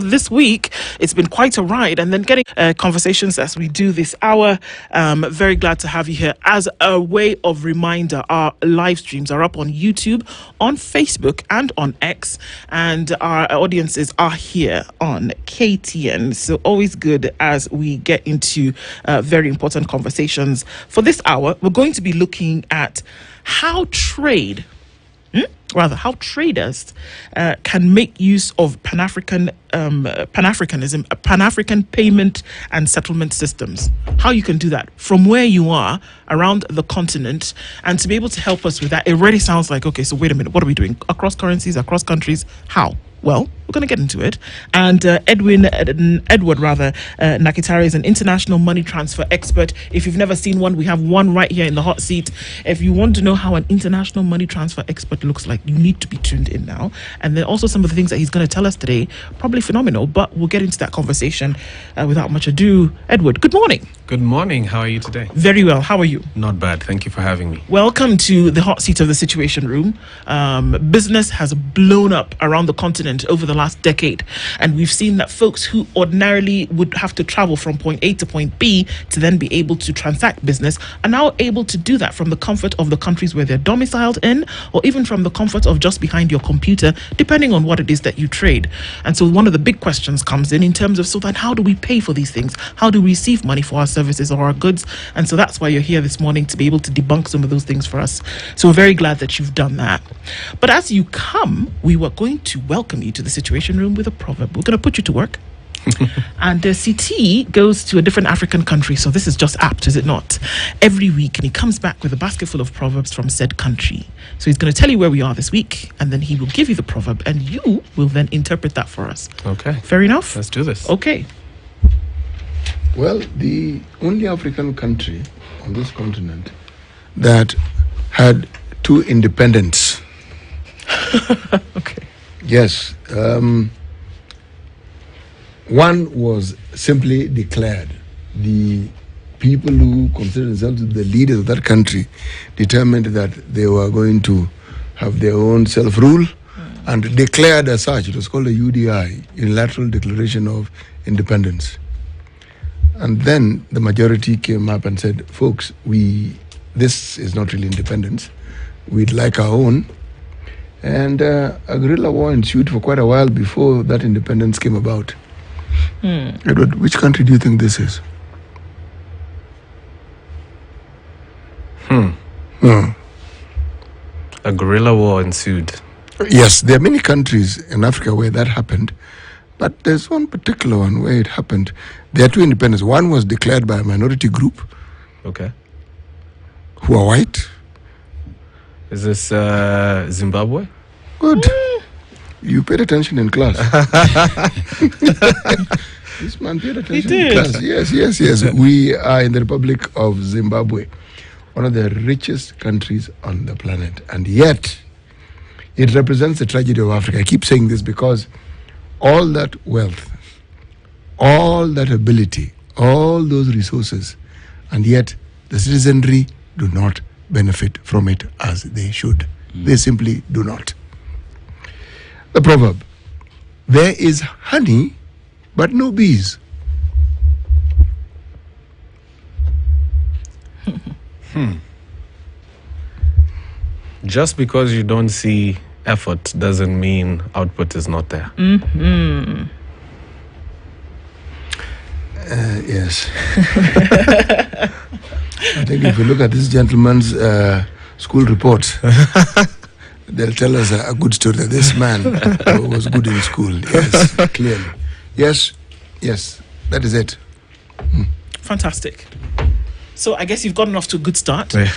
this week. It's been quite a ride, and then getting conversations as we do this hour. Very glad to have you here. As a way of reminder, our live streams are up on YouTube, on Facebook, and on X, and our audiences are here on KTN. So always good as we get into very important conversations. For this hour, we're going to be looking at how how traders can make use of Pan-Africanism, Pan-African payment and settlement systems. How you can do that from where you are around the continent, and to be able to help us with that, it already sounds like, okay, so wait a minute, what are we doing? Across currencies, across countries, how? Well, we're going to get into it. And Edward Nakitare is an international money transfer expert. If you've never seen one, we have one right here in the hot seat. If you want to know how an international money transfer expert looks like, you need to be tuned in now. And then also some of the things that he's going to tell us today, probably phenomenal, but we'll get into that conversation without much ado. Edward, good morning. Good morning. How are you today? Very well. How are you? Not bad. Thank you for having me. Welcome to the hot seat of the Situation Room. Business has blown up around the continent over the last decade, and we've seen that folks who ordinarily would have to travel from point A to point B to then be able to transact business are now able to do that from the comfort of the countries where they're domiciled in, or even from the comfort of just behind your computer, depending on what it is that you trade. And so one of the big questions comes in terms of, so then how do we pay for these things? How do we receive money for our services or our goods? And so that's why you're here this morning, to be able to debunk some of those things for us. So we're very glad that you've done that. But as you come, we were going to welcome you to the Situation Room with a proverb. We're going to put you to work. And CT goes to a different African country, so this is just apt, is it not? Every week, and he comes back with a basket full of proverbs from said country. So he's going to tell you where we are this week, and then he will give you the proverb, and you will then interpret that for us. Okay. Fair enough? Let's do this. Okay. Well, the only African country on this continent that had two independents. Okay. Yes. One was simply declared. The people who considered themselves the leaders of that country determined that they were going to have their own self-rule and declared as such. It was called a UDI, Unilateral Declaration of Independence. And then the majority came up and said, folks, this is not really independence. We'd like our own. And a guerrilla war ensued for quite a while before that independence came about. Edward, which country do you think this is? A guerrilla war ensued. Yes, there are many countries in Africa where that happened, but there's one particular one where it happened. There are two independents. One was declared by a minority group. Okay. Who are white. Is this Zimbabwe? Good. You paid attention in class. This man paid attention in class. Yes. We are in the Republic of Zimbabwe, one of the richest countries on the planet. And yet, it represents the tragedy of Africa. I keep saying this because all that wealth, all that ability, all those resources, and yet the citizenry do not benefit from it as they should. They simply do not. The proverb, there is honey, but no bees. Just because you don't see effort doesn't mean output is not there. Yes. I think if you look at this gentleman's school reports, they'll tell us a good story that this man was good in school. Yes, clearly. Yes, that is it. Fantastic. So I guess you've gotten off to a good start. Yeah.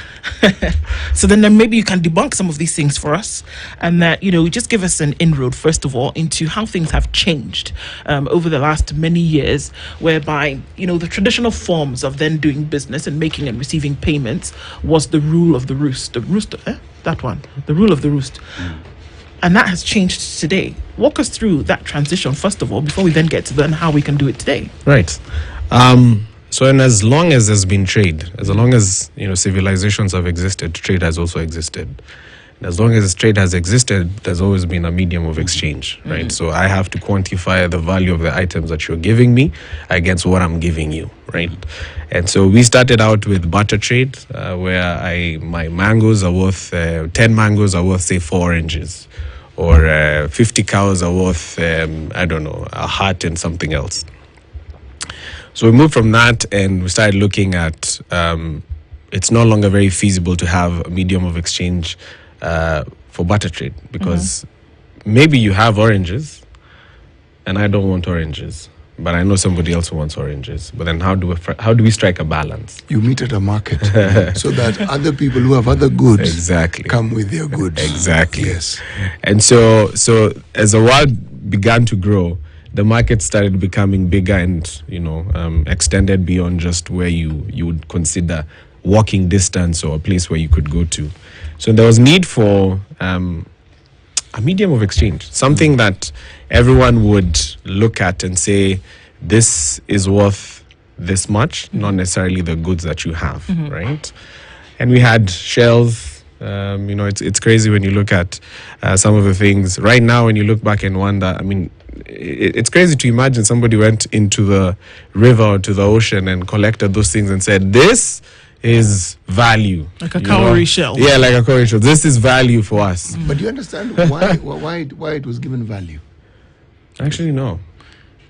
So then maybe you can debunk some of these things for us, and that, just give us an inroad, first of all, into how things have changed over the last many years, whereby, the traditional forms of then doing business and making and receiving payments was the rule of the roost. The rooster, that one, the rule of the roost. And that has changed today. Walk us through that transition, first of all, before we then get to then how we can do it today. Right. So, and as long as there's been trade, as long as, civilizations have existed, trade has also existed. As long as trade has existed, there's always been a medium of exchange, right? So I have to quantify the value of the items that you're giving me against what I'm giving you, right? And so we started out with barter trade, where my mangoes are worth 10 mangoes are worth, say, 4 oranges, or 50 cows are worth I don't know, a hat and something else. So we moved from that and we started looking at it's no longer very feasible to have a medium of exchange for barter trade, because maybe you have oranges and I don't want oranges, but I know somebody else who wants oranges. But then how do we strike a balance? You meet at a market so that other people who have other goods Exactly. come with their goods. Exactly. Yes. And so as the world began to grow, the market started becoming bigger and, extended beyond just where you would consider walking distance or a place where you could go to. So there was need for a medium of exchange, something that everyone would look at and say, this is worth this much, not necessarily the goods that you have, right? And we had shells. It's crazy when you look at some of the things right now. When you look back and wonder, it's crazy to imagine somebody went into the river or to the ocean and collected those things and said, this is value. Like a cowrie shell. Yeah, like a cowrie shell. This is value for us. But do you understand why it was given value? Actually, no.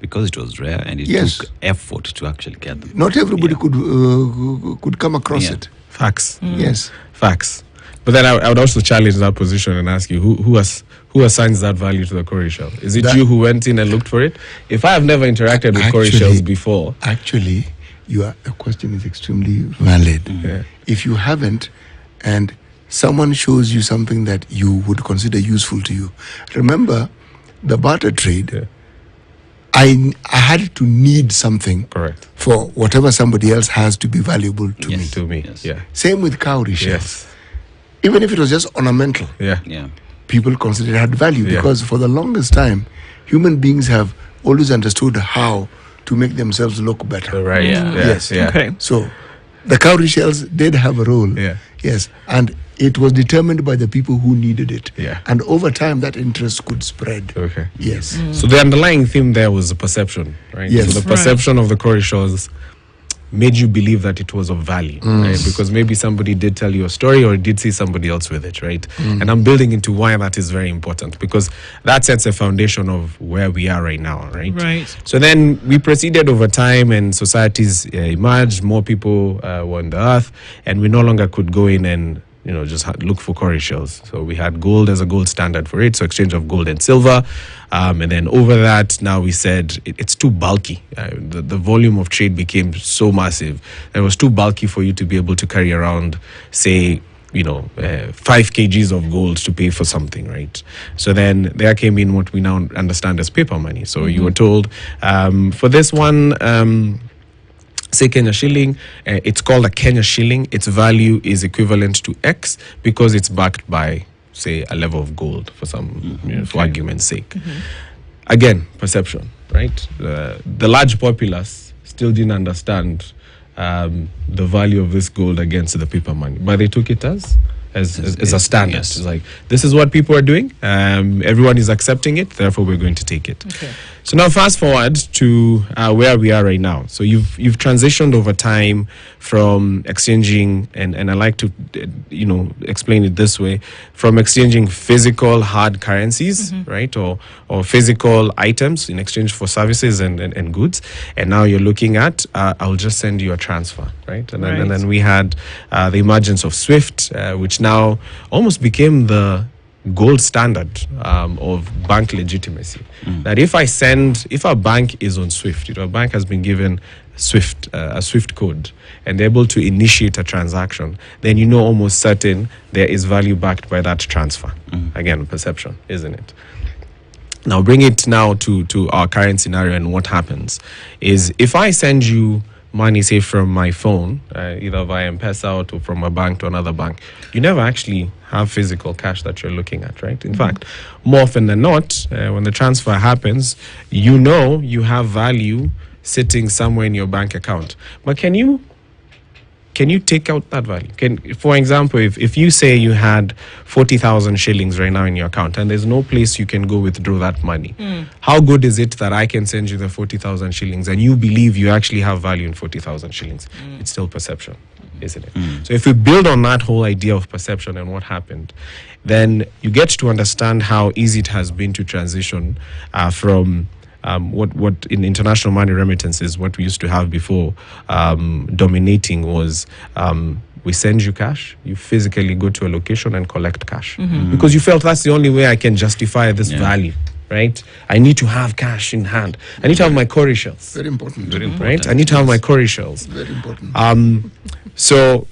Because it was rare and it Yes. took effort to actually get them. Not everybody could come across Yeah. it. Facts. Yes. Facts. But then I would also challenge that position and ask you, who assigns that value to the cowrie shell? Is it you who went in and looked for it? If I have never interacted with cowrie shells before. Actually, your question is extremely valid. Yeah. If you haven't, and someone shows you something that you would consider useful to you, remember the barter trade. Yeah. I had to need something Correct. for whatever somebody else has to be valuable to me. Yes. To me. Yes. Yeah. Same with cowrie shells. Yes. Even if it was just ornamental, Yeah. Yeah. people considered it had value Yeah. because for the longest time, human beings have always understood how to make themselves look better. Right. Yeah. Yes. Yeah. Okay. So the cowrie shells did have a role. Yeah. Yes. And it was determined by the people who needed it. Yeah. And over time, that interest could spread. Okay. Yes. So the underlying theme there was the perception, right? Yes. So the perception of the cowrie shells made you believe that it was of value, right? Because maybe somebody did tell you a story or did see somebody else with it, right? And I'm building into why that is very important, because that sets a foundation of where we are right now, right? Right. So then we proceeded over time and societies emerged, more people were on the earth, and we no longer could go in and just look for cowrie shells. So we had gold as a gold standard for it, so exchange of gold and silver. And then over that, now we said it's too bulky. The volume of trade became so massive. It was too bulky for you to be able to carry around, say, 5 kgs of gold to pay for something, right? So then there came in what we now understand as paper money. So you were told, for this one, say Kenya shilling, it's called a Kenya shilling. Its value is equivalent to X because it's backed by, say, a level of gold for for argument's sake. Again, perception, right? The large populace still didn't understand the value of this gold against the paper money, but they took it as a standard. Yes. It's like, this is what people are doing. Everyone is accepting it. Therefore, we're going to take it. Okay. So now fast forward to where we are right now. So you've transitioned over time from exchanging, and I like to explain it this way, from exchanging physical hard currencies, right, or physical items in exchange for services and goods, and now you're looking at I'll just send you a transfer, right? And then we had the emergence of SWIFT, which now almost became the gold standard of bank legitimacy. That if a bank is on SWIFT, a bank has been given a SWIFT code, and they're able to initiate a transaction, then almost certain there is value backed by that transfer. Again, perception, isn't it? Now bring it now to our current scenario, and what happens is if I send you money, say from my phone, either via M-Pesa or from a bank to another bank, you never actually have physical cash that you're looking at, right? In fact, more often than not, when the transfer happens, you have value sitting somewhere in your bank account. But can you can you take out that value? For example, if you say you had 40,000 shillings right now in your account and there's no place you can go withdraw that money, how good is it that I can send you the 40,000 shillings and you believe you actually have value in 40,000 shillings? It's still perception, isn't it? So if we build on that whole idea of perception and what happened, then you get to understand how easy it has been to transition from what in international money remittances, what we used to have before dominating was we send you cash, you physically go to a location and collect cash. Because you felt that's the only way I can justify this value, right? I need to have cash in hand. I need to have my cowrie shells. Very important. Very important. Right? I need to have my cowrie shells. Very important. So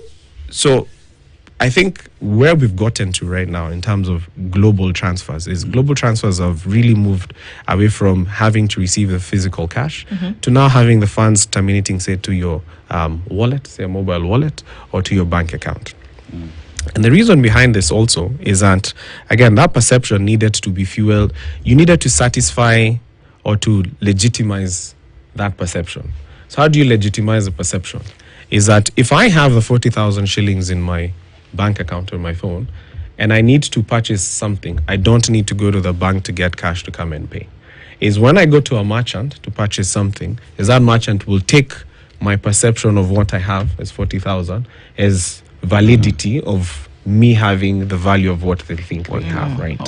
I think where we've gotten to right now in terms of global transfers is global transfers have really moved away from having to receive the physical cash to now having the funds terminating, say, to your wallet, say a mobile wallet, or to your bank account. And the reason behind this also is that, again, that perception needed to be fueled. You needed to satisfy or to legitimize that perception. So how do you legitimize the perception? Is that if I have the 40,000 shillings in my bank account on my phone and I need to purchase something, I don't need to go to the bank to get cash to come and pay. Is when I go to a merchant to purchase something, is that merchant will take my perception of what I have as 40,000 as validity of me having the value of what they think we have, right?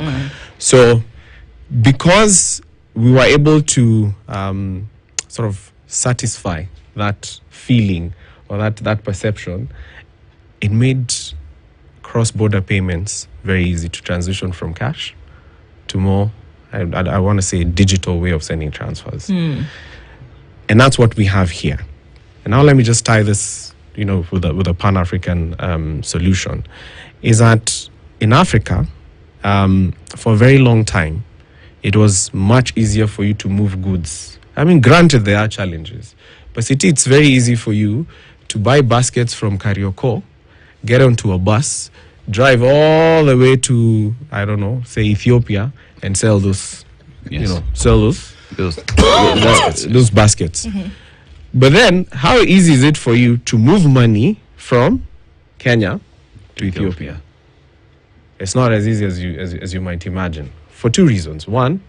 So because we were able to sort of satisfy that feeling or that perception, it made cross-border payments very easy to transition from cash to more, I want to say, digital way of sending transfers. And that's what we have here. And now let me just tie this, with a Pan-African solution, is that in Africa, for a very long time, it was much easier for you to move goods. I mean, granted, there are challenges, but it's very easy for you to buy baskets from Karioko, get onto a bus, drive all the way to, I don't know, say Ethiopia, and sell those, those baskets. But then, how easy is it for you to move money from Kenya to Ethiopia? It's not as easy as you might imagine, for two reasons. One,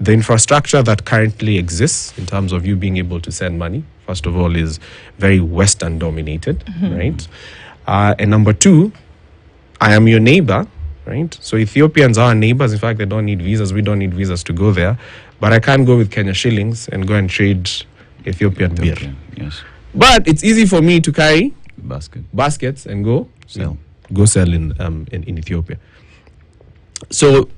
the infrastructure that currently exists in terms of you being able to send money, first of all, is very Western dominated, right? And number two, I am your neighbor, right? So Ethiopians are our neighbors. In fact, they don't need visas. We don't need visas to go there. But I can't go with Kenya shillings and go and trade Ethiopian beer. Yes. But it's easy for me to carry baskets and go sell in Ethiopia. So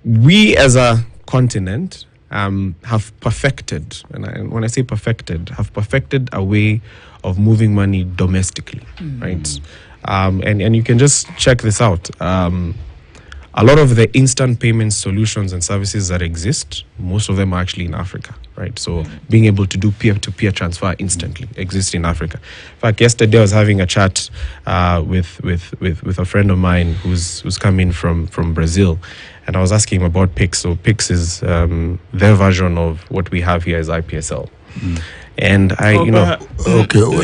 we as a continent have perfected, and when I say perfected, have perfected a way of moving money domestically, right? And you can just check this out. A lot of the instant payment solutions and services that exist, most of them are actually in Africa, right? So being able to do peer-to-peer transfer instantly exists in Africa. In fact, yesterday I was having a chat with a friend of mine who's coming from Brazil, and I was asking him about PIX. So PIX is their version of what we have here as IPSL. And okay,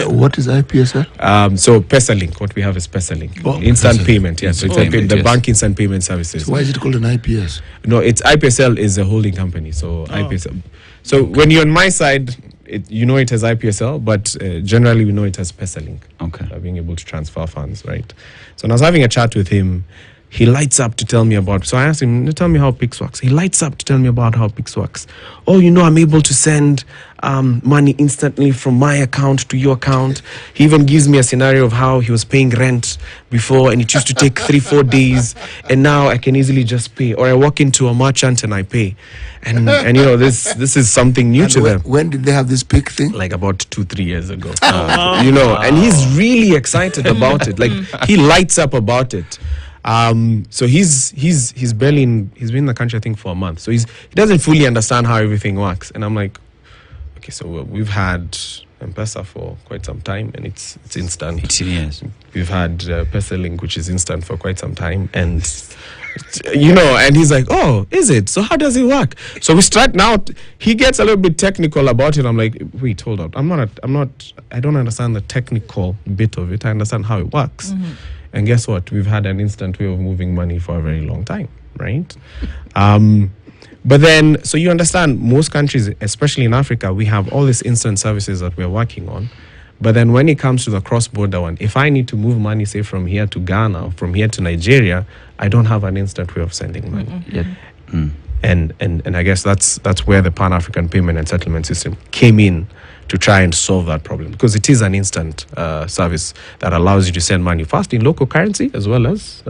what is IPSL? So PesaLink, what we have is PesaLink, instant payment. Yes, so it's the bank instant payment services. So why is it called an IPS? No, it's IPSL is a holding company. So IPSL. So when you're on my side, it has IPSL, but generally we know it as PesaLink. Okay, being able to transfer funds, right? So when I was having a chat with him, he lights up to tell me about. So I asked him, tell me how PIX works. He lights up to tell me about how PIX works. Oh, I'm able to send money instantly from my account to your account. He even gives me a scenario of how he was paying rent before, and it used to take 3-4 days, and now I can easily just pay. Or I walk into a merchant and I pay, and this is something new to them. When did they have this PIX thing? Like about 2-3 years ago. And he's really excited about it. Like he lights up about it. So he's been in the country, I think, for a month. So he doesn't fully understand how everything works. And I'm like, okay, so we've had M-Pesa for quite some time, and it's instant. Yes. We've had PesaLink, which is instant for quite some time, and You know, and he's like, oh, is it? So how does it work? So we start now. He gets a little bit technical about it. I'm like, wait, hold on. I don't understand the technical bit of it. I understand how it works. And guess what? We've had an instant way of moving money for a very long time, right? But then, so you understand, most countries, especially in Africa, we have all these instant services that we're working on. But then when it comes to the cross-border one, if I need to move money, say, from here to Ghana, or from here to Nigeria, I don't have an instant way of sending money. And I guess that's where the Pan-African payment and settlement system came in to try and solve that problem, because it is an instant service that allows you to send money fast in local currency as well as,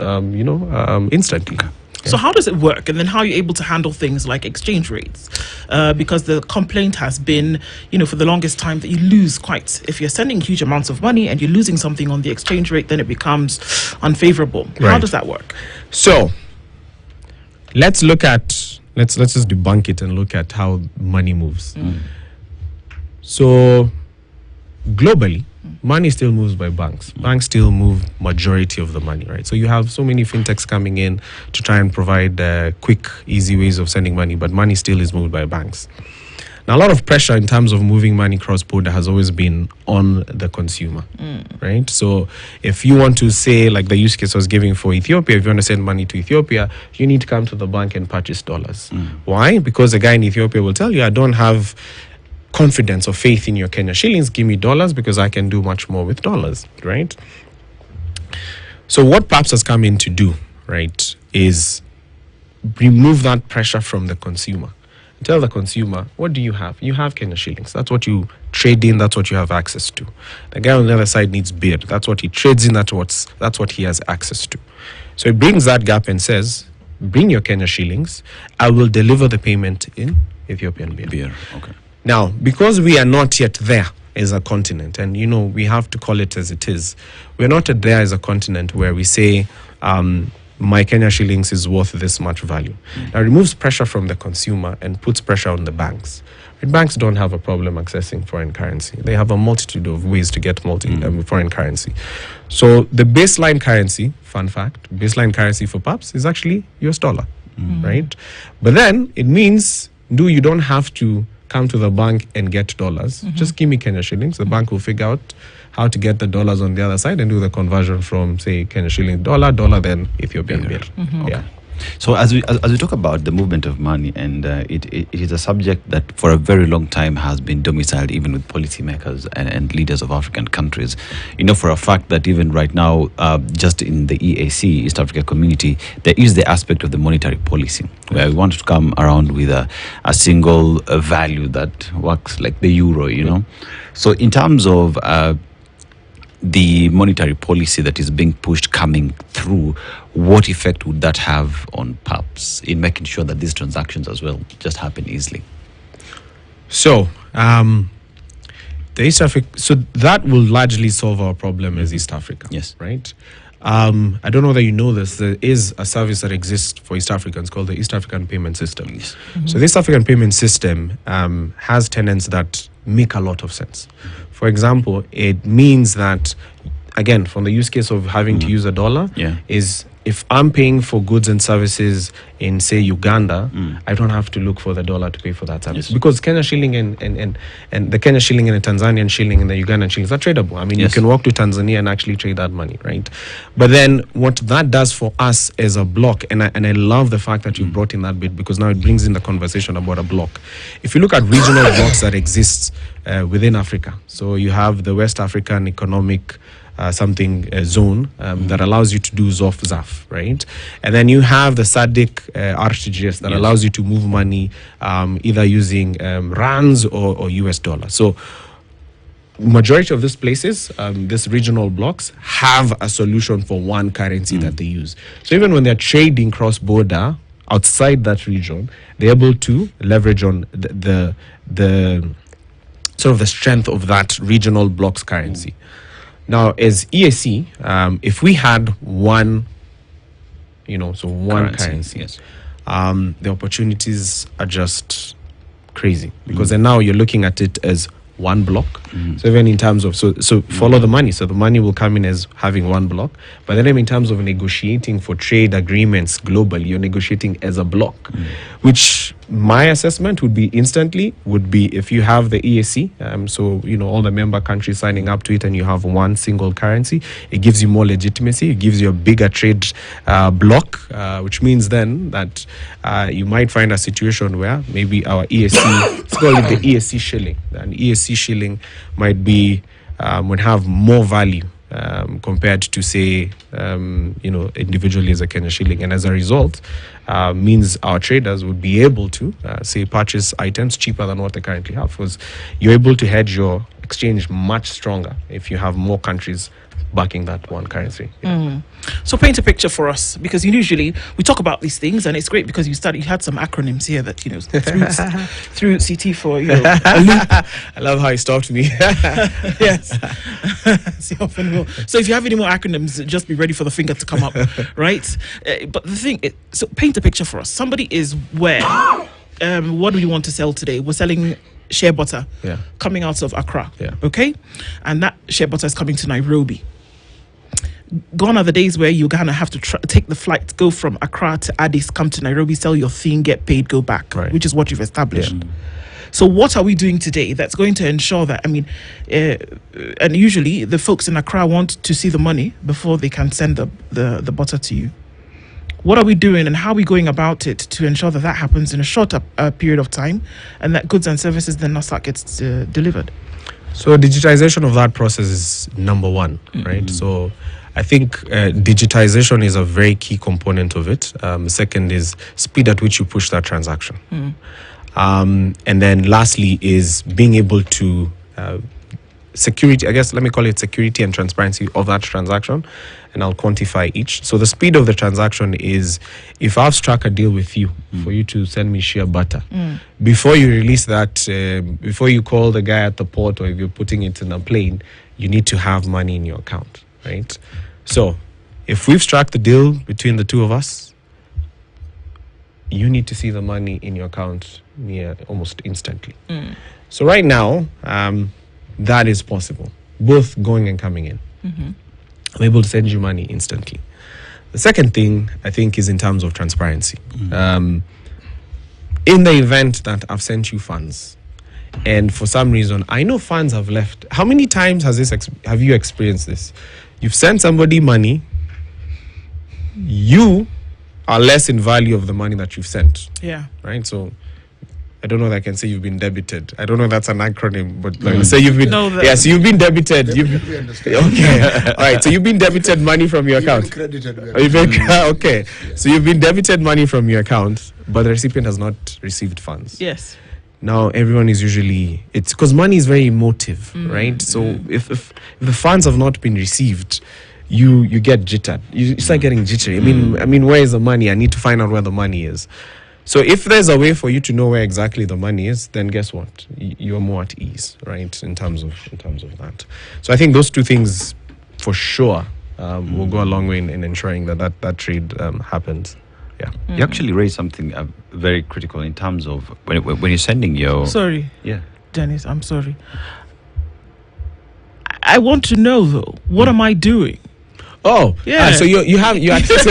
instantly. So how does it work? And then how are you able to handle things like exchange rates? Because the complaint has been, for the longest time that you lose if you're sending huge amounts of money and you're losing something on the exchange rate, then it becomes unfavorable. Right. How does that work? So let's just debunk it and look at how money moves. So globally, money still moves by banks. Banks still move majority of the money, right? So you have so many fintechs coming in to try and provide quick, easy ways of sending money, but money still is moved by banks. Now, a lot of pressure in terms of moving money cross-border has always been on the consumer, right? So if you want to say, like the use case I was giving for Ethiopia, if you want to send money to Ethiopia, you need to come to the bank and purchase dollars. Why? Because the guy in Ethiopia will tell you, I don't have confidence or faith in your Kenya shillings, give me dollars because I can do much more with dollars, right? So what PAPS has come in to do, right, is remove that pressure from the consumer. Tell the consumer, what do you have? You have Kenya shillings. That's what you trade in. That's what you have access to. The guy on the other side needs beard. That's what he trades in. That's what he has access to. So it brings that gap and says, bring your Kenya shillings. I will deliver the payment in Ethiopian beard. Okay. Now, because we are not yet there as a continent, and we have to call it as it is, we're not there as a continent where we say, my Kenya shillings is worth this much value. Now, it removes pressure from the consumer and puts pressure on the banks. And banks don't have a problem accessing foreign currency. They have a multitude of ways to get foreign currency. So the baseline currency, fun fact, baseline currency for PAPS is actually US dollar, right? But then it means, you don't have to come to the bank and get dollars. Just give me Kenya shillings. The bank will figure out how to get the dollars on the other side and do the conversion from, say, Kenya shilling dollar, then Ethiopian beard. Yeah. So as we talk about the movement of money, and it is a subject that for a very long time has been domiciled even with policymakers and leaders of African countries. For a fact that even right now, just in the EAC, East Africa Community, there is the aspect of the monetary policy, where we want to come around with a single value that works like the euro, So in terms of the monetary policy that is being pushed coming through, what effect would that have on PAPS in making sure that these transactions as well just happen easily? So, the East Africa, so that will largely solve our problem as East Africa. Yes. Right? I don't know that you know this. There is a service that exists for East Africans called the East African Payment System. Yes. So this African Payment System has tenets that make a lot of sense. For example, it means that, again, from the use case of having to use a dollar, is if I'm paying for goods and services in, say, Uganda, I don't have to look for the dollar to pay for that service. Because Kenya shilling and the Kenya shilling and the Tanzanian shilling and the Ugandan shillings are tradable. I mean, you can walk to Tanzania and actually trade that money, right? But then what that does for us as a block, and I love the fact that you brought in that bit, because now it brings in the conversation about a block. If you look at regional blocks that exist within Africa, so you have the West African Economic zone that allows you to do ZOF, right? And then you have the SADC RTGS that allows you to move money either using rands or US dollars. So majority of these places, these regional blocks, have a solution for one currency that they use. So even when they're trading cross-border outside that region, they're able to leverage on the sort of the strength of that regional block's currency. Now, as EAC, if we had one, one currency, the opportunities are just crazy, because then now you're looking at it as one block, So even in terms of so follow the money. So the money will come in as having one block, but then in terms of negotiating for trade agreements globally, you're negotiating as a block, which my assessment would be instantly would be if you have the EAC, so all the member countries signing up to it, and you have one single currency, it gives you more legitimacy. It gives you a bigger trade block, which means then that you might find a situation where maybe our EAC, let's call it the EAC shilling. An EAC shilling might be would have more value compared to say individually as a Kenya shilling, and as a result means our traders would be able to say purchase items cheaper than what they currently have, because you're able to hedge your exchange much stronger if you have more countries backing that one currency. So paint a picture for us, because usually we talk about these things, and it's great because you had some acronyms here that through CT for a loop. I love how he stopped me. Yes. So often will. So if you have any more acronyms, just be ready for the finger to come up, right? But the thing is, so paint a picture for us. Somebody is where? What do you want to sell today? We're selling shea butter coming out of Accra. Okay? And that shea butter is coming to Nairobi. Gone are the days where you're going to have to take the flight, go from Accra to Addis, come to Nairobi, sell your thing, get paid, go back, which is what you've established. So what are we doing today that's going to ensure that, and usually the folks in Accra want to see the money before they can send the butter to you. What are we doing, and how are we going about it to ensure that happens in a shorter period of time, and that goods and services then NASAC gets delivered? So digitization of that process is number one, right? So I think digitization is a very key component of it. Second is speed at which you push that transaction. And then lastly is being able to security, I guess, let me call it security and transparency of that transaction, and I'll quantify each. So the speed of the transaction is, if I've struck a deal with you for you to send me shea butter, before you release that, before you call the guy at the port, or if you're putting it in a plane, you need to have money in your account, right? So if we've struck the deal between the two of us, you need to see the money in your account near almost instantly. So right now, that is possible, both going and coming in. I'm able to send you money instantly. The second thing, I think, is in terms of transparency. In the event that I've sent you funds, and for some reason, I know funds have left. How many times have you experienced this? You've sent somebody money, you are less in value of the money that you've sent. Right? So I don't know if I can say you've been debited. I don't know if that's an acronym, but like say you've been so you've been debited. Okay. All right. So you've been debited money from your account. Okay. So you've been debited money from your account, but the recipient has not received funds. Yes. Now everyone is usually, it's because money is very emotive, right? So if the funds have not been received, you get jittered. You start getting jittery. I mean, where is the money? I need to find out where the money is. So if there's a way for you to know where exactly the money is, then guess what? You're more at ease, right? In terms of that. So I think those two things, for sure, will go a long way in ensuring that trade happens. Yeah. You actually raised something very critical in terms of when you're sending your. Sorry. Yeah. Dennis, I'm sorry. I want to know though. What am I doing? Oh, yeah. So you access.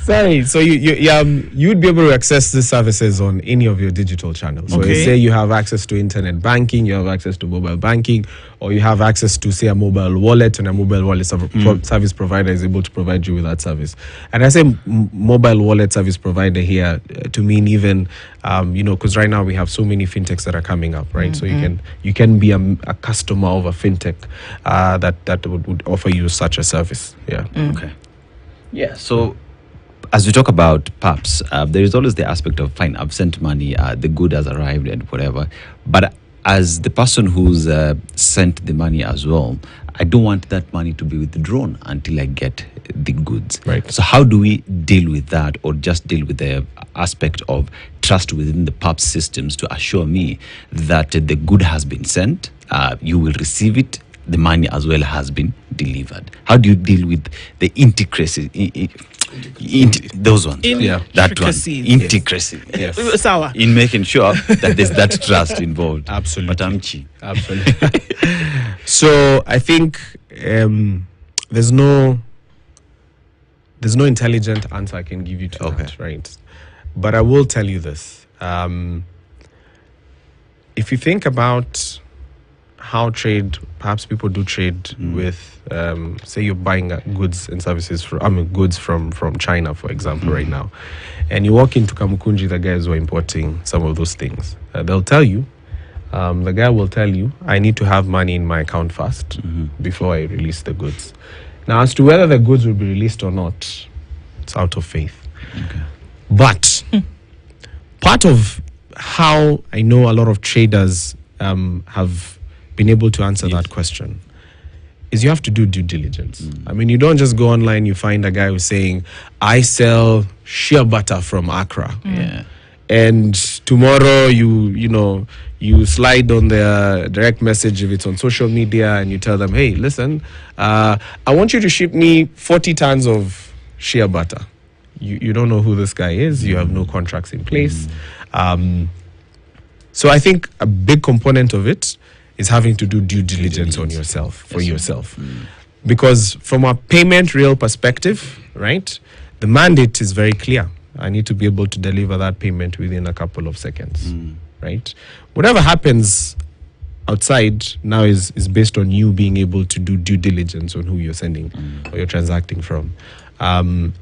sorry. So you'd be able to access these services on any of your digital channels. So say you have access to internet banking, you have access to mobile banking, or you have access to say a mobile wallet, and a mobile wallet service provider is able to provide you with that service. And I say mobile wallet service provider here to mean even because right now we have so many fintechs that are coming up, right? So you can be a customer of a fintech that would offer you such a service. Yeah. Okay. Yeah. So as we talk about PAPs, there is always the aspect of, fine, I've sent money, the good has arrived and whatever. But as the person who's sent the money as well, I don't want that money to be withdrawn until I get the goods. Right. So how do we deal with that, or just deal with the aspect of trust within the PAPS systems to assure me that the good has been sent, you will receive it, the money as well has been delivered? How do you deal with the intricacies those ones. That one. Intricacy. Yes. In making sure that there's that trust involved. Absolutely. Absolutely. So I think there's no intelligent answer I can give you to that, right? But I will tell you this. If you think about how trade, perhaps people do trade with, say you're buying goods and services goods from China, for example, right now, and you walk into Kamukunji, the guys who are importing some of those things, they'll tell you, the guy will tell you, I need to have money in my account first before I release the goods. Now, as to whether the goods will be released or not, it's out of faith. But part of how I know a lot of traders have been able to answer that question is you have to do due diligence. I mean, you don't just go online, you find a guy who's saying, I sell shea butter from Accra. And tomorrow you slide on their direct message if it's on social media and you tell them, hey, listen, I want you to ship me 40 tons of shea butter. You don't know who this guy is. You have no contracts in place. So I think a big component of it is having to do due diligence on yourself, for yourself. Because from a payment real perspective, right, the mandate is very clear. I need to be able to deliver that payment within a couple of seconds, right? Whatever happens outside now is based on you being able to do due diligence on who you're sending or you're transacting from. And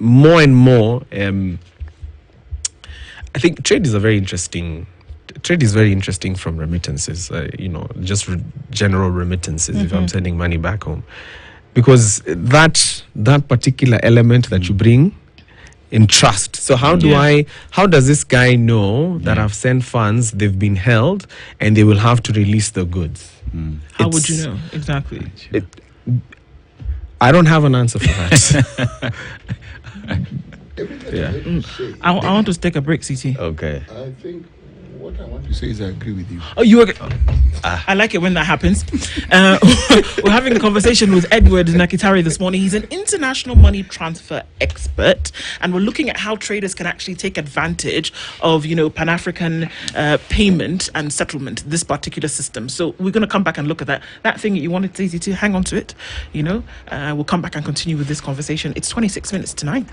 more, I think trade is very interesting from remittances, just general remittances if I'm sending money back home. Because that particular element that you bring in trust. So how does this guy know that I've sent funds, they've been held, and they will have to release the goods? How would you know? Exactly. I don't have an answer for that. I want to take a break, CT. Okay. I think what I want to say is I agree with you. Oh, you agree? I like it when that happens. We're having a conversation with Edward Nakitari this morning. He's an international money transfer expert, and we're looking at how traders can actually take advantage of, Pan-African payment and settlement, this particular system. So we're going to come back and look at that thing that you wanted, Daisy, to hang on to it. We'll come back and continue with this conversation. It's 26 minutes to 9.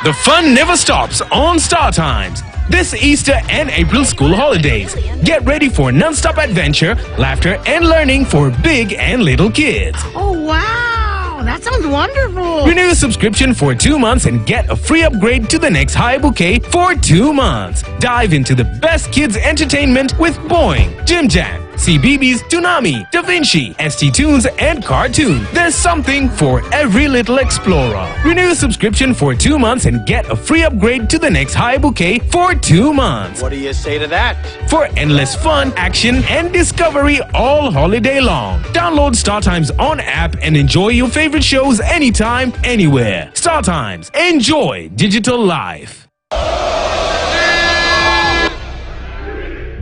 The fun never stops on Star Times. This Easter and April school holidays. Get ready for non-stop adventure, laughter, and learning for big and little kids. Oh, wow! That sounds wonderful! Renew your subscription for 2 months and get a free upgrade to the next high bouquet for 2 months. Dive into the best kids' entertainment with Boing, Jim Jam, CBeebies, Toonami, Da Vinci, ST Tunes, and Cartoon. There's something for every little explorer. Renew your subscription for 2 months and get a free upgrade to the next high bouquet for 2 months. What do you say to that? For endless fun, action, and discovery all holiday long. Download StarTimes on app and enjoy your favorite shows anytime, anywhere. StarTimes. Enjoy digital life.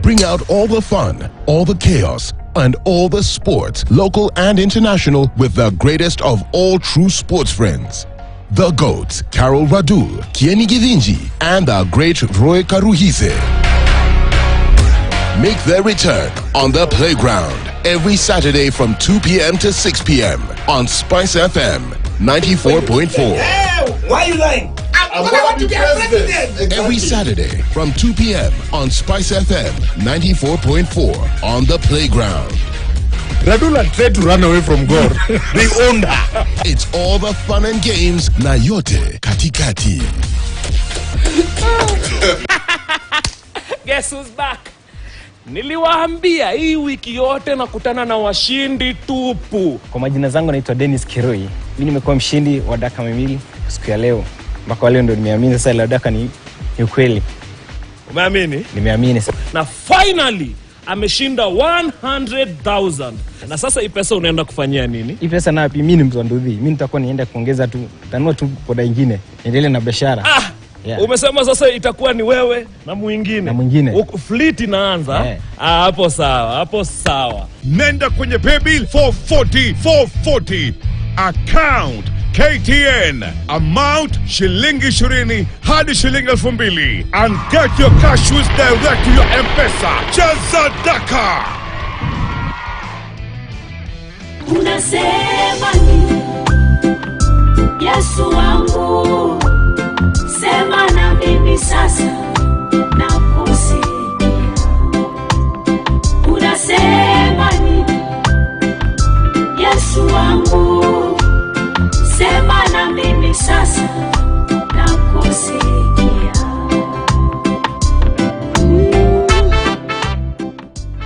Bring out all the fun, all the chaos, and all the sports, local and international, with the greatest of all true sports friends. The GOATs, Carol Radul, Kieni Givinji, and the great Roy Karuhise. Make their return on the playground every Saturday from 2 p.m. to 6 p.m. on Spice FM 94.4. Hey, why are you lying? I want to be president. Every Saturday from 2 p.m. on Spice FM 94.4 on the playground. Radula tried to run away from God. They owned her. It's all the fun and games na yote katikati. Guess who's back? Niliwaambia hii wiki yote nakutana na washindi tupu. Kwa majina zangu naitwa Dennis Kiroi. Mimi nimekuwa mshindi wa daka mimili siku ya leo. Mpaka leo ndo nimeamini sasa ile daka ni ukweli. Umeamini? Nimeamini sasa. Na finally ameshinda 100,000. Na sasa hii pesa unaenda kufanyia nini? Hii pesa na mimi ni mzanduthi. Mimi nitakuwa nienda kuongeza tu, tanua tu poda nyingine. Niendelee na biashara. Yeah. Umesema sasa itakuwa ni wewe na mwingine. Fleet inaanza. Hapo sawa. Nenda kwenye paybill 440 account KTN amount shilingi 20 hadi shilingi 2,000 and get your cash direct to your M-Pesa. Cheza Daka. Unasema ni Yesu wangu, sema na mimi sasa nakusikia. Unasema ni Yesu wangu, sema na mimi sasa nakusikia.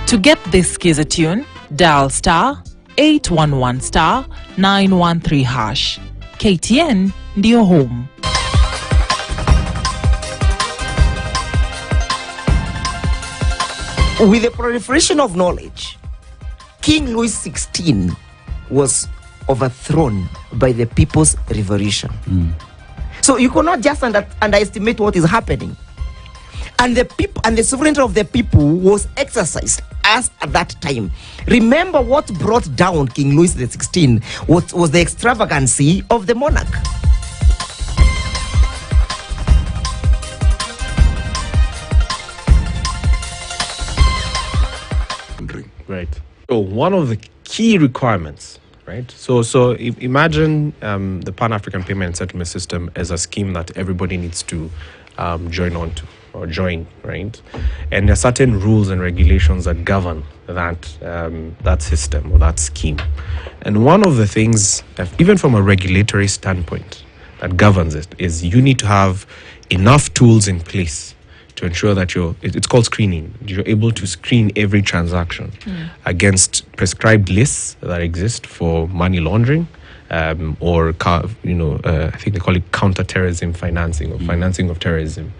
To get this Skiza tune, dial *811 *913#. KTN ndio home. With the proliferation of knowledge, King Louis XVI was overthrown by the People's Revolution. So you cannot just underestimate what is happening. And the people and the sovereignty of the people was exercised as at that time. Remember what brought down King Louis XVI was the extravagancy of the monarch. Right. So one of the key requirements, right? So imagine the Pan-African Payment and Settlement System as a scheme that everybody needs to join onto or join, right? And there are certain rules and regulations that govern that system or that scheme. And one of the things, even from a regulatory standpoint, that governs it is you need to have enough tools in place to ensure that it's called screening. You're able to screen every transaction against prescribed lists that exist for money laundering, or I think they call it counter-terrorism financing or financing of terrorism.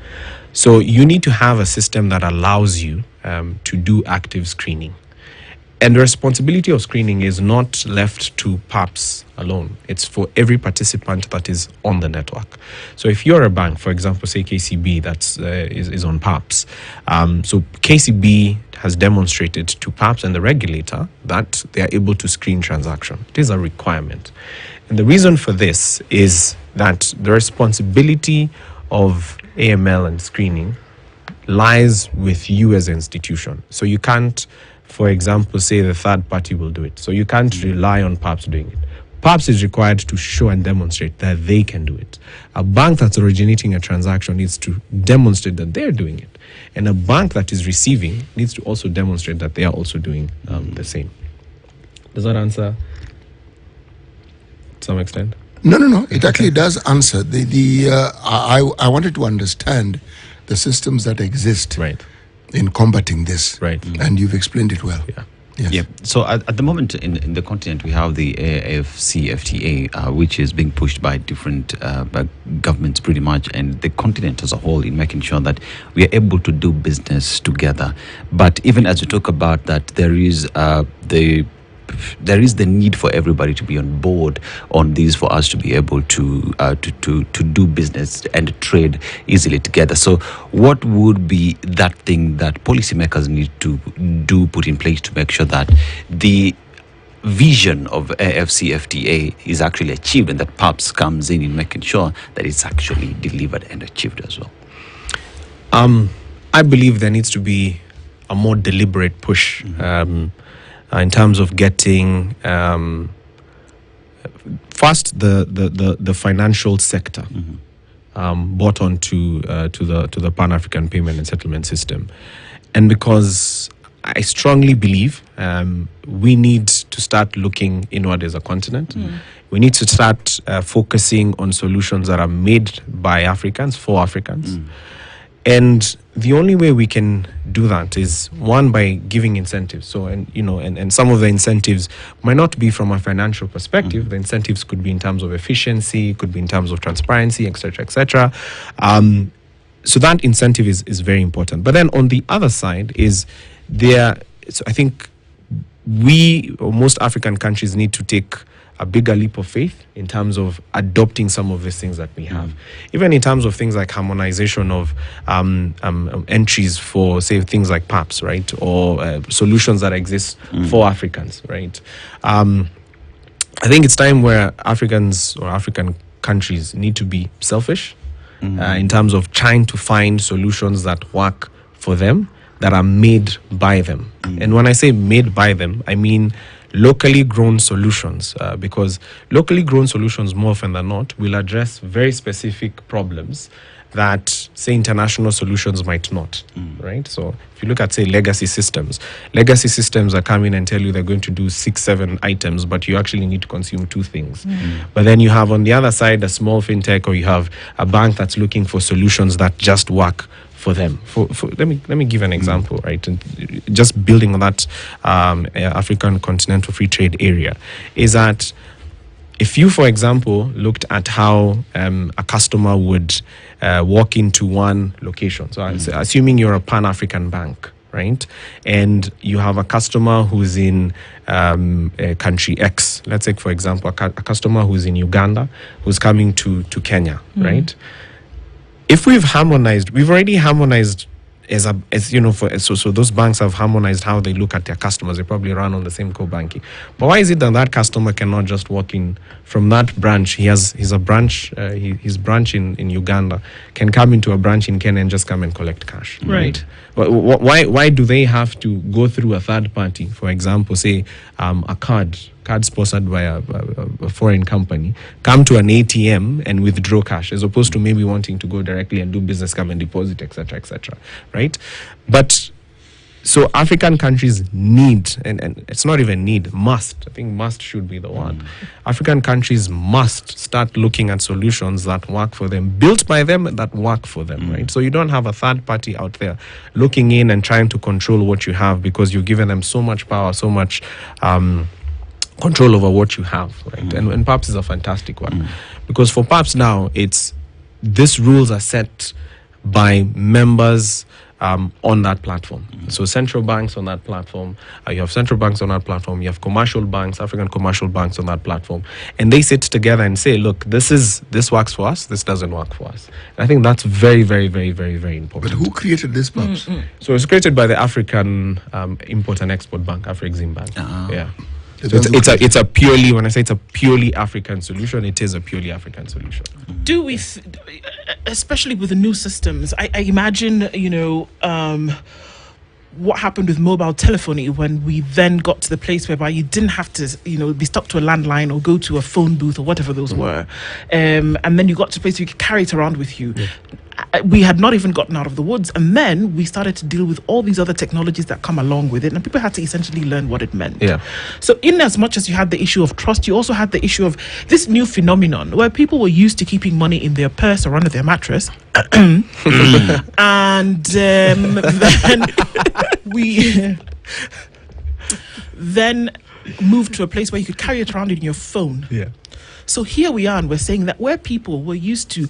So you need to have a system that allows you to do active screening. And the responsibility of screening is not left to PAPs alone. It's for every participant that is on the network. So if you're a bank, for example, say KCB, that is on PAPs. So KCB has demonstrated to PAPs and the regulator that they are able to screen transactions. It is a requirement. And the reason for this is that the responsibility of AML and screening lies with you as an institution. So you can't, for example, say the third party will do it. So you can't rely on PAPs doing it. PAPs is required to show and demonstrate that they can do it. A bank that's originating a transaction needs to demonstrate that they're doing it. And a bank that is receiving needs to also demonstrate that they are also doing the same. Does that answer to some extent? No. It actually does answer. I wanted to understand the systems that exist in combating this. Right. And you've explained it well. Yeah. Yes. Yeah. So at the moment in the continent, we have the AFCFTA, which is being pushed by different governments pretty much, and the continent as a whole in making sure that we are able to do business together. But even as we talk about that, there is the need for everybody to be on board on these for us to be able to do business and trade easily together. So what would be that thing that policymakers need to put in place to make sure that the vision of AFCFTA is actually achieved and that PAPS comes in making sure that it's actually delivered and achieved as well? I believe there needs to be a more deliberate push in terms of getting first the financial sector brought onto to the Pan-African Payment and Settlement System, and because I strongly believe we need to start looking inward as a continent. We need to start focusing on solutions that are made by Africans for Africans. And the only way we can do that is, one, by giving incentives. So, and some of the incentives might not be from a financial perspective. The incentives could be in terms of efficiency, could be in terms of transparency, etc., etc. So that incentive is very important. But then on the other side is so I think we, or most African countries, need to take a bigger leap of faith in terms of adopting some of these things that we have. Even in terms of things like harmonization of entries for, say, things like PAPs, right? Or solutions that exist for Africans, right? I think it's time where Africans or African countries need to be selfish in terms of trying to find solutions that work for them, that are made by them. And when I say made by them, I mean locally grown solutions, because locally grown solutions, more often than not, will address very specific problems that, say, international solutions might not, right? So if you look at, say, legacy systems are coming and tell you they're going to do 6-7 items, but you actually need to consume 2 things. But then you have on the other side a small fintech, or you have a bank that's looking for solutions that just work for them. Let me give an example, right? And just building on that African Continental Free Trade area is that if you, for example, looked at how a customer would walk into one location, so assuming you're a Pan-African bank, right, and you have a customer who's in country X, let's say, for example, a customer who's in Uganda who's coming to Kenya, right? If we've already harmonized as you know, so those banks have harmonized how they look at their customers. They probably run on the same core banking. But why is it that customer cannot just walk in from that branch? His branch in Uganda can come into a branch in Kenya and just come and collect cash, right? Why do they have to go through a third party? For example, say a card sponsored by a foreign company, come to an ATM and withdraw cash, as opposed to maybe wanting to go directly and do business, come and deposit, etc., right? But so African countries need, and it's not even need, must. I think must should be the one. African countries must start looking at solutions that work for them, built by them, that work for them, right? So you don't have a third party out there looking in and trying to control what you have, because you've given them so much power, so much control over what you have, right? And PAPs is a fantastic one, because for PAPs now, these rules are set by members on that platform. So central banks on that platform, you have central banks on that platform, you have commercial banks, African commercial banks on that platform, and they sit together and say, look, this works for us, this doesn't work for us. And I think that's very, very, very, very, very important. But who created this PAPs? So it was created by the African Import and Export Bank, Afrexim Bank. Yeah. So it's a purely, when I say it's a purely African solution, it is a purely African solution. Do we, especially with the new systems, I imagine, what happened with mobile telephony when we then got to the place whereby you didn't have to, be stuck to a landline or go to a phone booth or whatever those were. And then you got to a place where you could carry it around with you. Yeah. We had not even gotten out of the woods, and then we started to deal with all these other technologies that come along with it, and people had to essentially learn what it meant. Yeah. So in as much as you had the issue of trust, you also had the issue of this new phenomenon where people were used to keeping money in their purse or under their mattress, and then we then moved to a place where you could carry it around in your phone. Yeah. So here we are, and we're saying that where people were used to,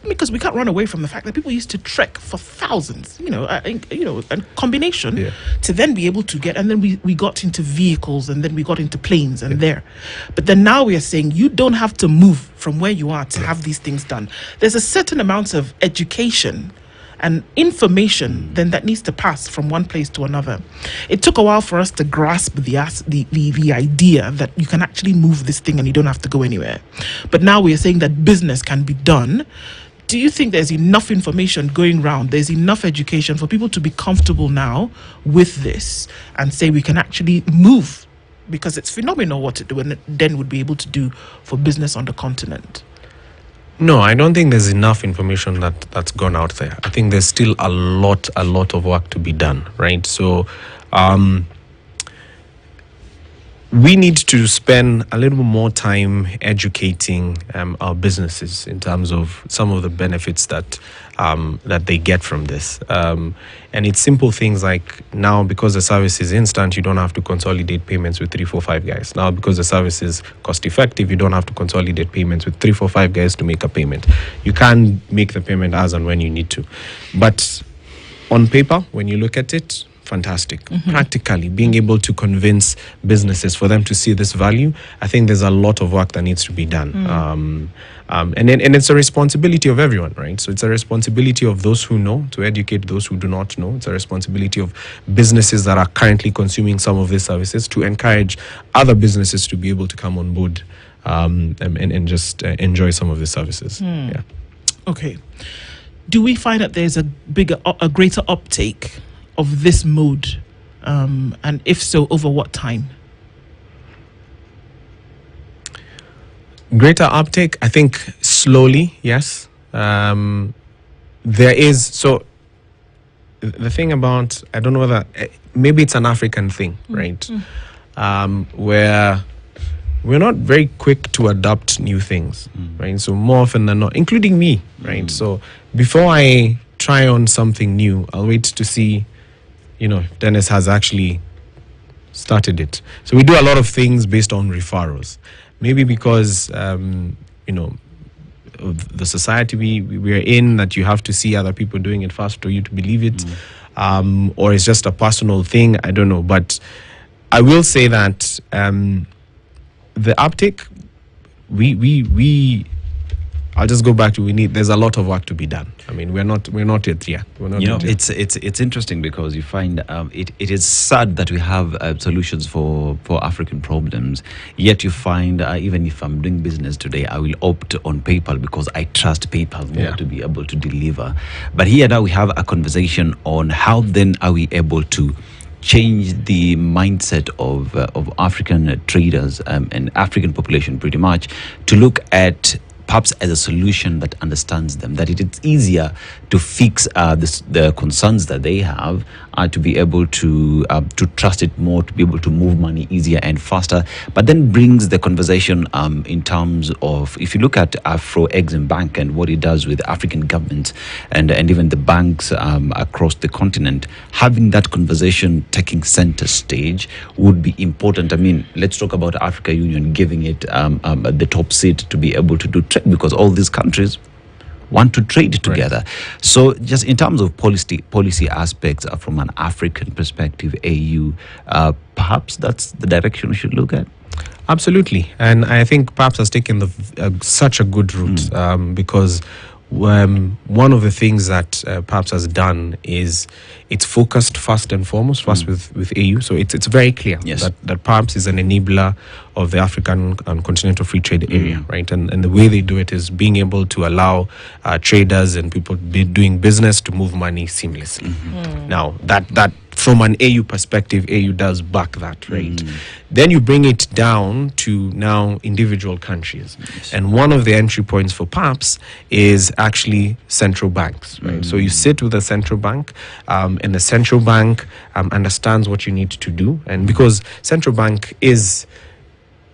because we can't run away from the fact that people used to trek for thousands, a combination to then be able to get, and then we got into vehicles, and then we got into planes and there. But then now we are saying you don't have to move from where you are to have these things done. There's a certain amount of education and information then that needs to pass from one place to another. It took a while for us to grasp the idea that you can actually move this thing and you don't have to go anywhere. But now we are saying that business can be done. Do you think there's enough information going around, there's enough education for people to be comfortable now with this and say we can actually move, because it's phenomenal what to do and then would be able to do for business on the continent? No, I don't think there's enough information that's gone out there. I think there's still a lot of work to be done, right? So we need to spend a little more time educating our businesses in terms of some of the benefits that they get from this. And it's simple things like, now because the service is instant, you don't have to consolidate payments with 3, 4, 5 guys. Now because the service is cost effective, you don't have to consolidate payments with 3, 4, 5 guys to make a payment. You can make the payment as and when you need to. But on paper, when you look at it, fantastic. Practically, being able to convince businesses for them to see this value, I think there's a lot of work that needs to be done. And it's a responsibility of everyone, right? So it's a responsibility of those who know to educate those who do not know. It's a responsibility of businesses that are currently consuming some of these services to encourage other businesses to be able to come on board and just enjoy some of the services. Yeah. Okay. Do we find that there's a greater uptake of this mode? And if so, over what time? Greater uptake, I think slowly, yes. There is, so the thing about, I don't know whether, maybe it's an African thing, right? Where we're not very quick to adopt new things, right? So more often than not, including me, right? So before I try on something new, I'll wait to see, if Dennis has actually started it. So we do a lot of things based on referrals. Maybe because, of the society we are in, that you have to see other people doing it first for you to believe it, or it's just a personal thing, I don't know. But I will say that the uptake, I'll just go back to there's a lot of work to be done. I mean, we're not yet yet. It's interesting because you find it is sad that we have solutions for African problems, yet you find even if I'm doing business today, I will opt on PayPal because I trust PayPal more to be able to deliver. But here now we have a conversation on how then are we able to change the mindset of African traders and African population pretty much to look at perhaps as a solution that understands them, that it's easier to fix the concerns that they have, to be able to trust it more, to be able to move money easier and faster, but then brings the conversation in terms of, if you look at Afro-Exim Bank and what it does with African governments and even the banks across the continent, having that conversation taking center stage would be important. I mean, let's talk about Africa Union giving it the top seat to be able to do trade, because all these countries want to trade together. Right. So just in terms of policy aspects from an African perspective, AU, perhaps that's the direction we should look at? Absolutely. And I think perhaps has taken such a good route because one of the things that perhaps has done is it's focused first and foremost with AU. So it's very clear that PAPS is an enabler of the African and Continental Free Trade Area, right? And the way they do it is being able to allow traders and people doing business to move money seamlessly. Now, that from an AU perspective, AU does back that, right? Then you bring it down to now individual countries. And one of the entry points for PAPS is actually central banks, right? So you sit with a central bank, and the central bank understands what you need to do. And because central bank is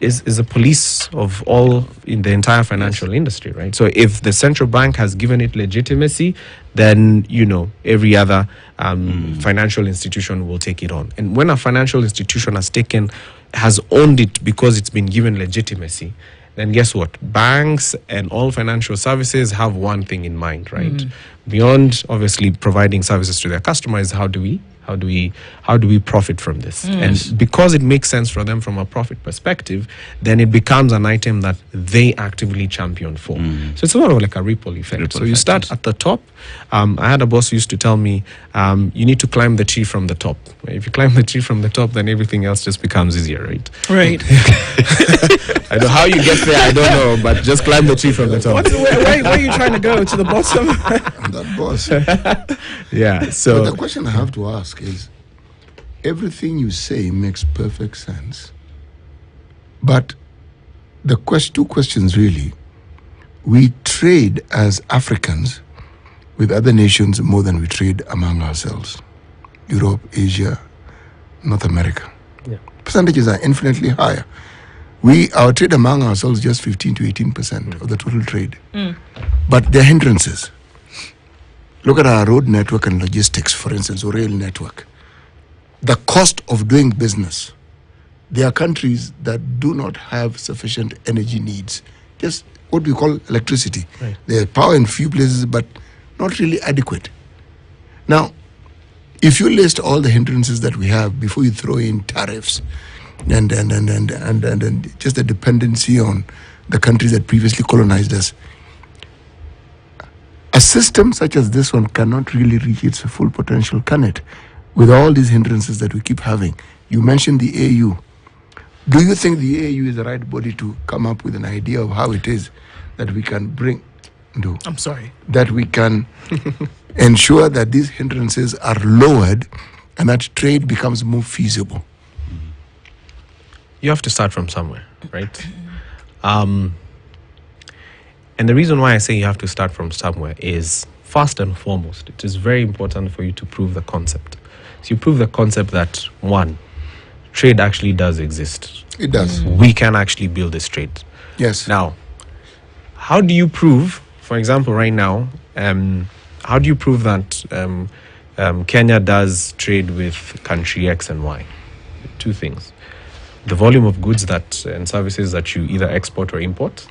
a police of all in the entire financial industry, right? So if the central bank has given it legitimacy, then every other financial institution will take it on. And when a financial institution has owned it because it's been given legitimacy, then guess what? Banks and all financial services have one thing in mind, right? Beyond obviously providing services to their customers, how do we profit from this? And because it makes sense for them from a profit perspective, then it becomes an item that they actively champion for. So it's sort of like a ripple effect. So you start at the top. I had a boss who used to tell me, you need to climb the tree from the top. If you climb the tree from the top, then everything else just becomes easier, right? Right. I know how you get there, I don't know, but just climb the tree from the top. Where are you trying to go? To the bottom? I'm that boss. Yeah. So but the question I have to ask is, everything you say makes perfect sense, but the two questions really: we trade as Africans with other nations more than we trade among ourselves. Europe, Asia, North America. Percentages are infinitely higher. Our trade among ourselves is just 15 to 18% of the total trade. But there are hindrances. Look at our road network and logistics, for instance, or rail network. The cost of doing business. There are countries that do not have sufficient energy needs. Just what we call electricity. Right. There's power in few places, but not really adequate. Now, if you list all the hindrances that we have before you throw in tariffs and just the dependency on the countries that previously colonized us, a system such as this one cannot really reach its full potential, can it? With all these hindrances that we keep having. You mentioned the AU. Do you think the AU is the right body to come up with an idea of how it is that we can bring... No. I'm sorry. That we can ensure that these hindrances are lowered and that trade becomes more feasible? You have to start from somewhere, right? And the reason why I say you have to start from somewhere is, first and foremost, it is very important for you to prove the concept. So you prove the concept that, one, trade actually does exist. It does. We can actually build this trade. Yes. Now, how do you prove, for example, right now, how do you prove that Kenya does trade with country X and Y? Two things. The volume of goods that and services that you either export or import.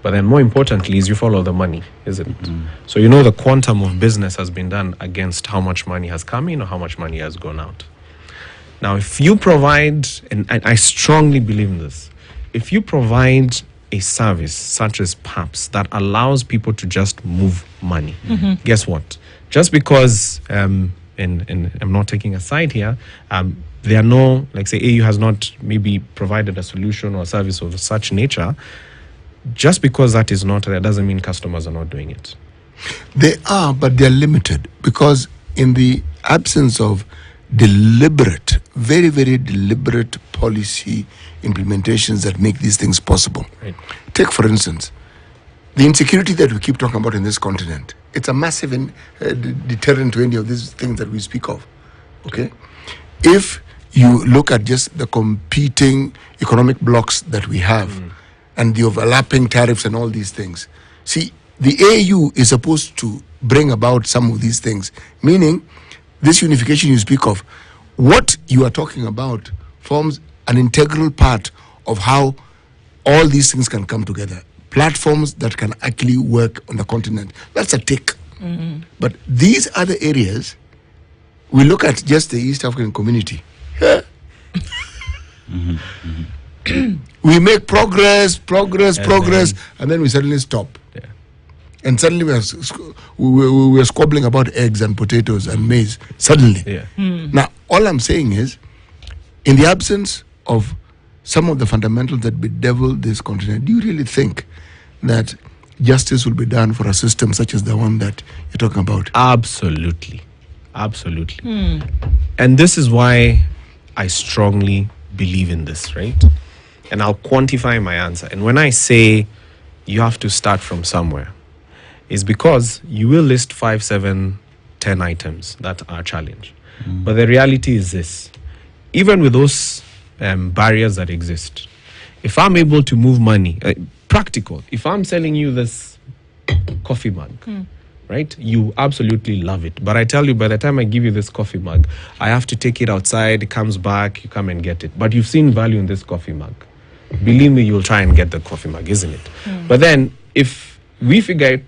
But then more importantly is you follow the money, isn't it? So you know the quantum of business has been done against how much money has come in or how much money has gone out. Now, if you provide, and I strongly believe in this, if you provide a service such as PAPS that allows people to just move money, guess what? Just because, and I'm not taking a side here, there are no, like say AU has not maybe provided a solution or a service of such nature, just because that is not there doesn't mean customers are not doing it. They are, but they're limited because in the absence of deliberate, very, very deliberate policy implementations that make these things possible. Right. Take, for instance, the insecurity that we keep talking about in this continent. It's a massive deterrent to any of these things that we speak of. Okay? If you look at just the competing economic blocks that we have and the overlapping tariffs and all these things. See, the AU is supposed to bring about some of these things, meaning this unification you speak of, what you are talking about forms an integral part of how all these things can come together. Platforms that can actually work on the continent. That's a tick. But these other areas, we look at just the East African community. We make progress, and then we suddenly stop. Yeah. And suddenly we are squabbling about eggs and potatoes and maize. Suddenly. Yeah. Now, all I'm saying is, in the absence of some of the fundamentals that bedevil this continent, do you really think that justice will be done for a system such as the one that you're talking about? Absolutely. Absolutely. And this is why I strongly believe in this, right? And I'll quantify my answer. And when I say you have to start from somewhere, is because you will list 5, 7, 10 items that are a challenge. But the reality is this. Even with those barriers that exist, if I'm able to move money, practical, if I'm selling you this coffee mug, right, you absolutely love it. But I tell you, by the time I give you this coffee mug, I have to take it outside, it comes back, you come and get it. But you've seen value in this coffee mug. Believe me, you'll try and get the coffee mug, isn't it? But then, if we figure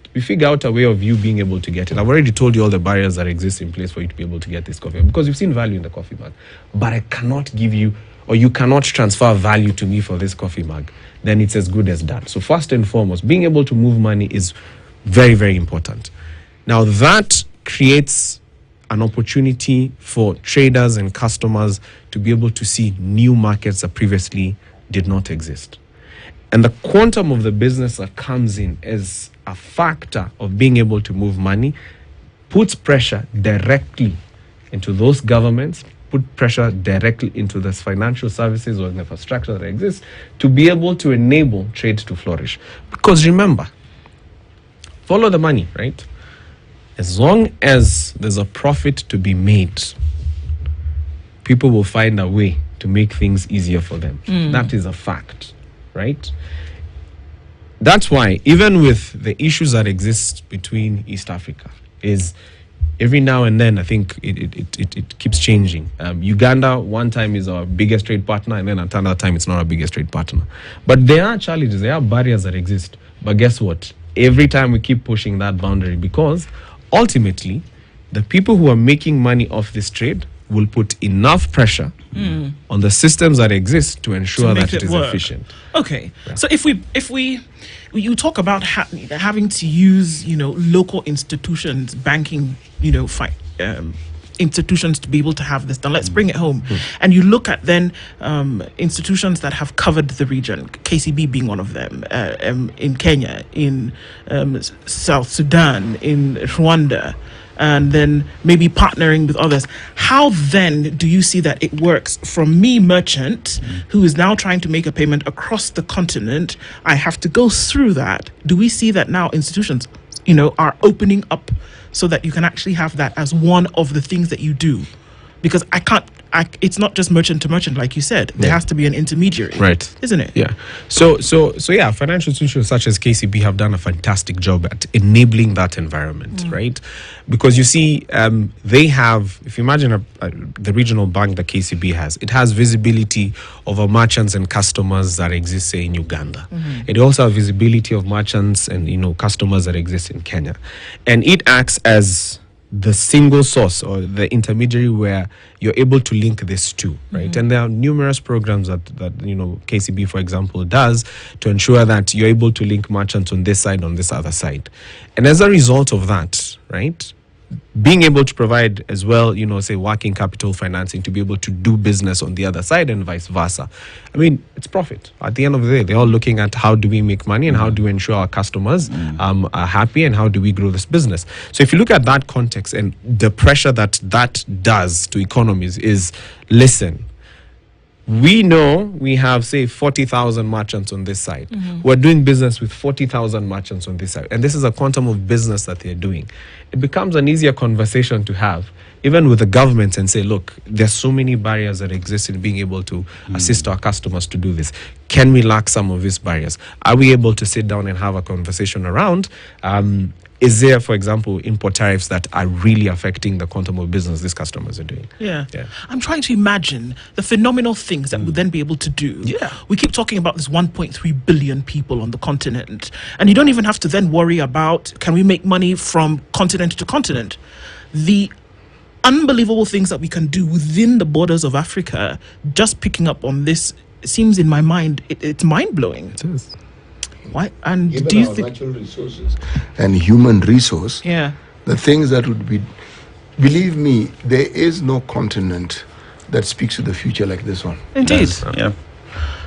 out a way of you being able to get it, I've already told you all the barriers that exist in place for you to be able to get this coffee mug, because you've seen value in the coffee mug. But I cannot give you, or you cannot transfer value to me for this coffee mug, then it's as good as done. So first and foremost, being able to move money is very, very important. Now that creates an opportunity for traders and customers to be able to see new markets that previously did not exist. And the quantum of the business that comes in as a factor of being able to move money puts pressure directly into those governments, put pressure directly into the financial services or the infrastructure that exists to be able to enable trade to flourish. Because remember, follow the money, right? As long as there's a profit to be made, people will find a way to make things easier for them. That is a fact, right? That's why, even with the issues that exist between East Africa, is every now and then, I think it keeps changing. Uganda, one time, is our biggest trade partner, and then at another time, it's not our biggest trade partner. But there are challenges, there are barriers that exist. But guess what? Every time we keep pushing that boundary, because ultimately, the people who are making money off this trade will put enough pressure on the systems that exist to ensure that it is efficient. Okay, so if we you talk about having to use local institutions, banking institutions to be able to have this done. Let's bring it home, and you look at then institutions that have covered the region, KCB being one of them, in Kenya, in South Sudan, in Rwanda, and then maybe partnering with others. How then do you see that it works from me, merchant, who is now trying to make a payment across the continent? I have to go through that. Do we see that now institutions, are opening up so that you can actually have that as one of the things that you do? Because it's not just merchant to merchant, like you said. There has to be an intermediary, right? Isn't it? Yeah. So yeah, financial institutions such as KCB have done a fantastic job at enabling that environment, right? Because you see, they have, if you imagine the regional bank that KCB has, it has visibility over merchants and customers that exist, say, in Uganda. It also has visibility of merchants and customers that exist in Kenya, and it acts as the single source or the intermediary where you're able to link this to, right? And there are numerous programs that KCB, for example, does to ensure that you're able to link merchants on this side, on this other side. And as a result of that, right, being able to provide as well, say, working capital financing to be able to do business on the other side and vice versa. I mean, it's profit. At the end of the day, they're all looking at how do we make money and how do we ensure our customers are happy and how do we grow this business. So if you look at that context and the pressure that does to economies is, listen, we know we have, say, 40,000 merchants on this side. We're doing business with 40,000 merchants on this side. And this is a quantum of business that they're doing. It becomes an easier conversation to have, even with the government, and say, look, there's so many barriers that exist in being able to assist our customers to do this. Can we lack some of these barriers? Are we able to sit down and have a conversation around is there, for example, import tariffs that are really affecting the quantum of business these customers are doing? Yeah. I'm trying to imagine the phenomenal things that we'll then be able to do. Yeah. We keep talking about this 1.3 billion people on the continent, and you don't even have to then worry about, can we make money from continent to continent? The unbelievable things that we can do within the borders of Africa, just picking up on this, seems in my mind, it's mind-blowing. It is. Why? And Even do you our think natural resources and human resource, the things that would be, believe me, there is no continent that speaks to the future like this one. Indeed. Yeah.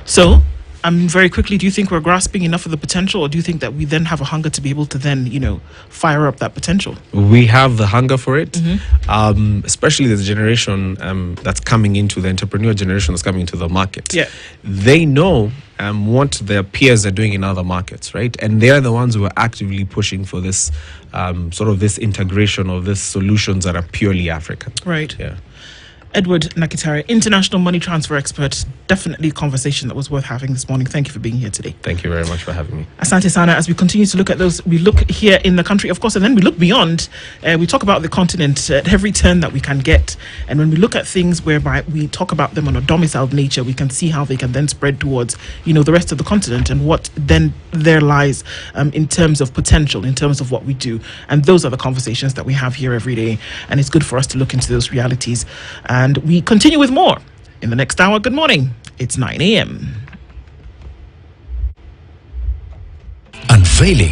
So, very quickly, do you think we're grasping enough of the potential, or do you think that we then have a hunger to be able to then, fire up that potential? We have the hunger for it, especially the generation that's coming into the entrepreneur generation that's coming into the market. Yeah. They know what their peers are doing in other markets, right? And they're the ones who are actively pushing for this sort of this integration of these solutions that are purely African. Right. Yeah. Edward Nakitare, international money transfer expert. Definitely a conversation that was worth having this morning. Thank you for being here today. Thank you very much for having me. Asante Sana. As we continue to look at those, we look here in the country, of course, and then we look beyond. We talk about the continent at every turn that we can get. And when we look at things whereby we talk about them on a domiciled nature, we can see how they can then spread towards, the rest of the continent and what then there lies in terms of potential, in terms of what we do. And those are the conversations that we have here every day. And it's good for us to look into those realities. And we continue with more in the next hour. Good morning. It's 9 a.m. Unveiling